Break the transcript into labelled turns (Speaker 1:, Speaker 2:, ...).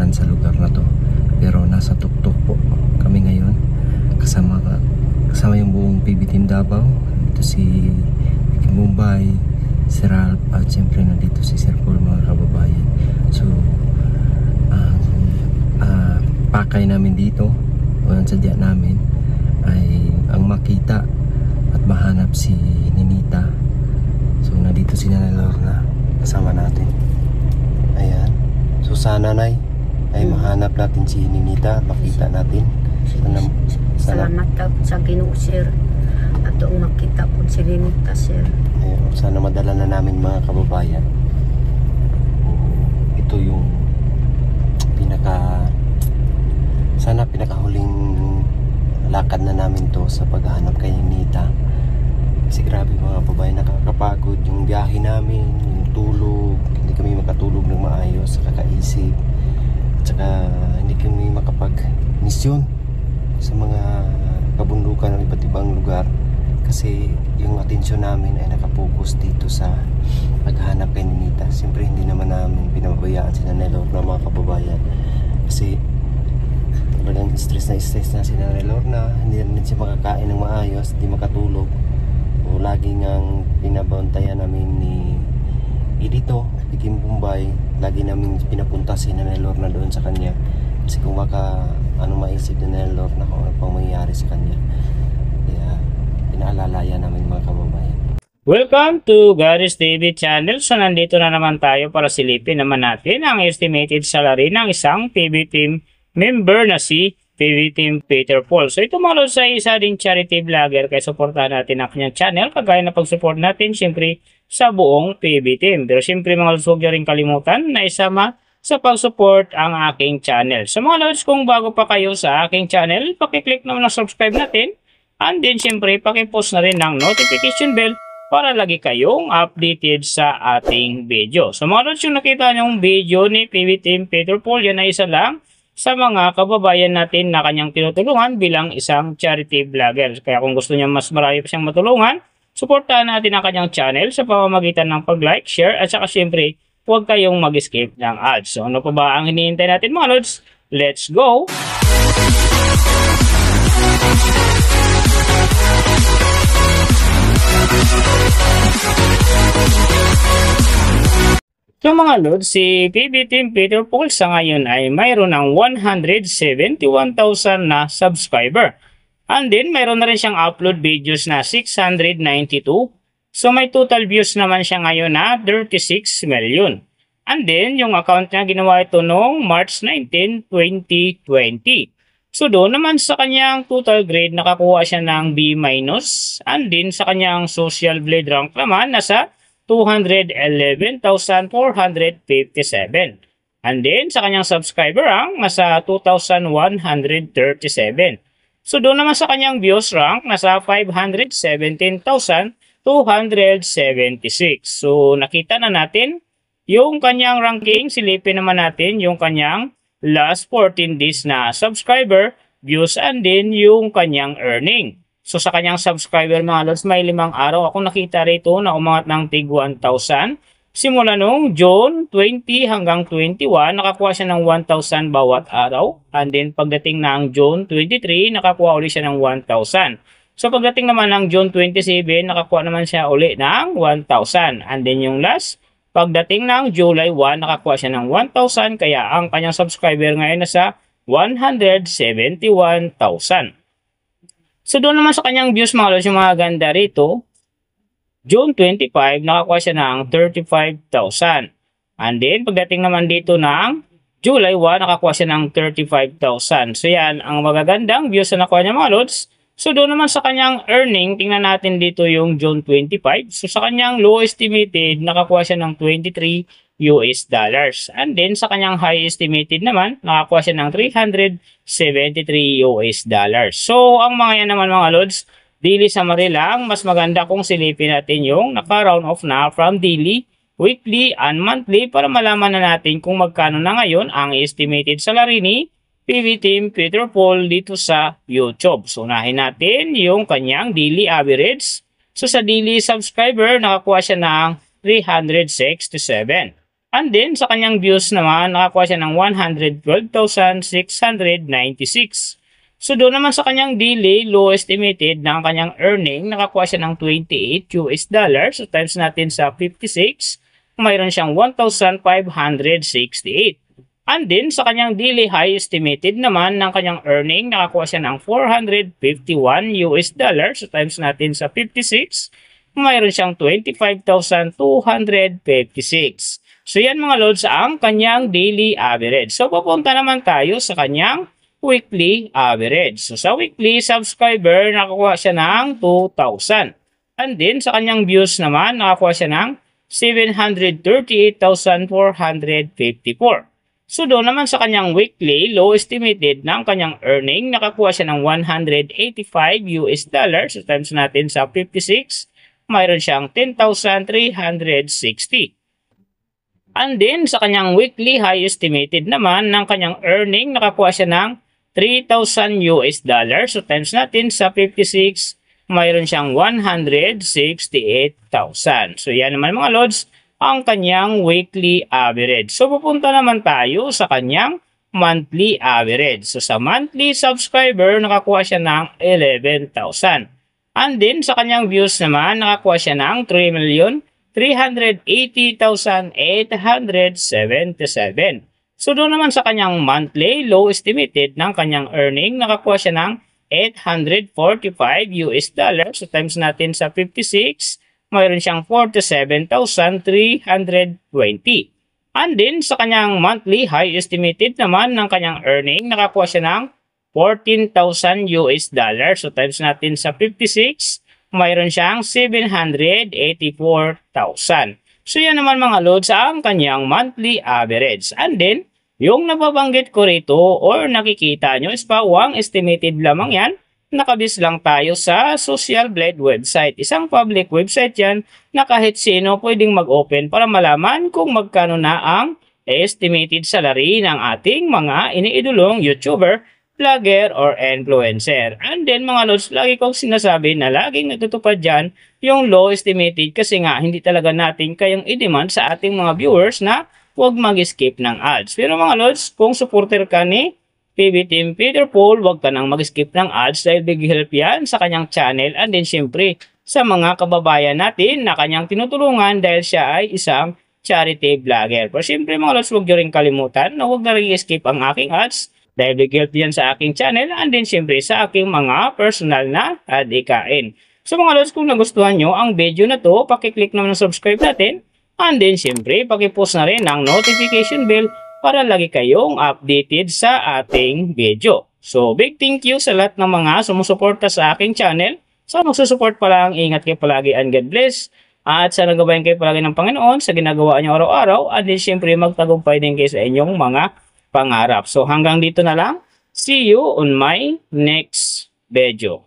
Speaker 1: daan sa lugar na to. Pero nasa tuktok po kami ngayon. Kasama yung buong PB Team Davao. Dito si Mumbai, si Ralph, at siyempre nandito si Sir Paul, mga kababayan. So pakay namin dito, o ang sadya namin ay ang makita at mahanap si Ninita. So nandito si Nanay Lorna kasama natin. Ayan. So sana ay mahanap natin si Ninita, makita natin.
Speaker 2: Salamat sa Ginoo, sir. At ang makita po si Ninita, sir.
Speaker 1: Ayan. Sana madala na namin, mga kababayan. Ito yung pinakahuling lakad na namin to sa paghahanap kay Ninita. Kasi grabe, mga kababayan, nakakapagod yung biyahe namin, yung tulog, hindi kami makatulog ng maayos sa kakaisip, at saka hindi kami makapag-misyon sa mga kabundukan ng iba't ibang lugar kasi yung atensyon namin ay nakapokus dito sa paghahanap kay Ninita. Siyempre hindi naman namin pinababayaan si Nanay Lorna, mga kababayan, kasi talagang stress na si Nanay Lorna. Hindi rin siya makakain ng maayos, hindi makatulog. O lagi ngang pinabantayan namin ni Edito, Pikim Bombay. Lagi namin pinapunta si Nanay Lorna doon sa kanya. Kasi kung maisip ni Nanay Lorna kung ano pang mangyayari sa kanya. Kaya pinaalalayan namin, mga kababayan.
Speaker 3: Welcome to Garis TV channel. So nandito na naman tayo para silipin naman natin ang estimated salary ng isang PB Team member na si PB Team Peter Paul. So ito, mga lods, sa isa din charity vlogger, kaya supportahan natin ang kanyang channel kagaya na pag-support natin siyempre sa buong PB Team. Pero siyempre, mga lods, huwag nyo rin kalimutan na isama sa pag-support ang aking channel. So mga lods, kung bago pa kayo sa aking channel, pakiclick naman ang subscribe natin, and then siyempre pakipost na rin ng notification bell para lagi kayong updated sa ating video. So mga lods, yung nakita nyong video ni PB Team Peter Paul, yan ay isa lang sa mga kababayan natin na kanyang tinutulungan bilang isang charity vlogger. Kaya kung gusto niya mas marami pa siyang matulungan, suportahan natin ang kanyang channel sa pamamagitan ng pag-like, share, at saka syempre, huwag kayong mag-skip ng ads. So ano pa ba ang hinihintay natin, mga lods? Let's go! So mga lods, si PB Team Peter Paul sa ngayon ay mayroon ng 171,000 na subscriber. And then mayroon na rin siyang upload videos na 692. So may total views naman siya ngayon na 36 million. And then yung account niya ginawa ito noong March 19, 2020. So doon naman sa kanyang total grade nakakuha siya ng B-. And then sa kanyang social blade rank naman nasa 211,457. And then sa kanyang subscriber rank nasa 2,137. So doon naman sa kanyang views rank nasa 517,276. So nakita na natin yung kanyang ranking. Silipin naman natin yung kanyang last 14 days na subscriber views and then yung kanyang earning. So sa kanyang subscriber, mga lods, may 5 araw ako nakita rito na umangat ng tig 1,000. Simula nung June 20 hanggang 21, nakakuha siya ng 1,000 bawat araw. And then pagdating ng June 23, nakakuha ulit siya ng 1,000. So pagdating naman ng June 27, nakakuha naman siya ulit ng 1,000. And then yung last, pagdating ng July 1, nakakuha siya ng 1,000. Kaya ang kanyang subscriber ngayon nasa 171,000. So doon naman sa kanyang views, mga lods, yung mga ganda rito, June 25, nakakuha siya ng 35,000. And then, pagdating naman dito ng July 1, nakakuha siya ng 35,000. So yan, ang magagandang views na nakuha niya, mga lods. So doon naman sa kanyang earning, tingnan natin dito yung June 25. So sa kanyang low estimated, nakakuha siya ng $23. And then sa kanyang high estimated naman, nakakuha siya ng $373. So ang mga yan naman, mga lods, daily summary lang. Mas maganda kung silipin natin yung naka-round off na from daily, weekly, and monthly para malaman na natin kung magkano na ngayon ang estimated salary ni PB Team Peter Paul dito sa YouTube. So unahin natin yung kanyang daily average. So sa daily subscriber, nakakuha siya ng 367. And then, sa kanyang views naman, nakakuha siya ng 112,696. So, doon naman sa kanyang daily, low estimated na ang kanyang earning, nakakuha siya ng 28 US dollars. So, times natin sa 56, mayroon siyang 1,568. And then, sa kanyang daily high estimated naman ng kanyang earning, nakakuha siya ng 451 US dollars. So, times natin sa 56, mayroon siyang 25,256. So, yan mga lods ang kanyang daily average. So, papunta naman tayo sa kanyang weekly average. So, sa weekly subscriber, nakakuha siya ng 2,000. And then, sa kanyang views naman, nakakuha siya ng 738,454. So, doon naman sa kanyang weekly, low estimated ng kanyang earning, nakakuha siya ng 185 US dollars. So, times natin sa 56, mayroon siyang 10,360. And then, sa kanyang weekly high estimated naman ng kanyang earning, nakakuha siya ng 3,000 US dollars. So, times natin sa 56, mayroon siyang 168,000. So, yan naman mga lods, ang kanyang weekly average. So, pupunta naman tayo sa kanyang monthly average. So, sa monthly subscriber, nakakuha siya ng 11,000. And then, sa kanyang views naman, nakakuha siya ng 3,380,877. So, doon naman sa kanyang monthly, low estimated ng kanyang earning, nakakuha siya ng 845 US dollars. So, times natin sa 56, mayroon siyang 47,320. And then, sa kanyang monthly high estimated naman ng kanyang earning, nakakuha siya ng 14,000 US dollars. So, times natin sa 56, mayroon siyang 784,000. So, yan naman mga lods ang kanyang monthly average. And then, yung nababanggit ko rito or nakikita nyo is pawang estimated lamang yan. Nakabis lang tayo sa Social Blade website. Isang public website yan na kahit sino pwedeng mag-open para malaman kung magkano na ang estimated salary ng ating mga iniidolong YouTuber, vlogger, or influencer. And then mga lods, lagi kong sinasabi na laging natutupad dyan yung low estimated kasi nga hindi talaga natin kayang i-demand sa ating mga viewers na huwag mag-skip ng ads. Pero mga lods, kung supporter ka ni PB Team Peter Paul, huwag ka nang mag-skip ng ads dahil big help yan sa kanyang channel and then syempre sa mga kababayan natin na kanyang tinutulungan dahil siya ay isang charity vlogger. Pero syempre mga lods, huwag nyo rin kalimutan na huwag na rin skip ang aking ads dahil big help yan sa aking channel and then syempre sa aking mga personal na adikain. So mga lods, kung nagustuhan nyo ang video na to, pakiclick naman ng subscribe natin and then syempre pakipost na rin ang notification bell para lagi kayong updated sa ating video. So, big thank you sa lahat ng mga sumusuporta sa aking channel. Sa magsusupport pa lang, ingat kayo palagi and God bless. At sana gabayan kayo palagi ng Panginoon sa ginagawa niyo araw-araw. At din syempre magtagumpay din kayo sa inyong mga pangarap. So, hanggang dito na lang. See you on my next video.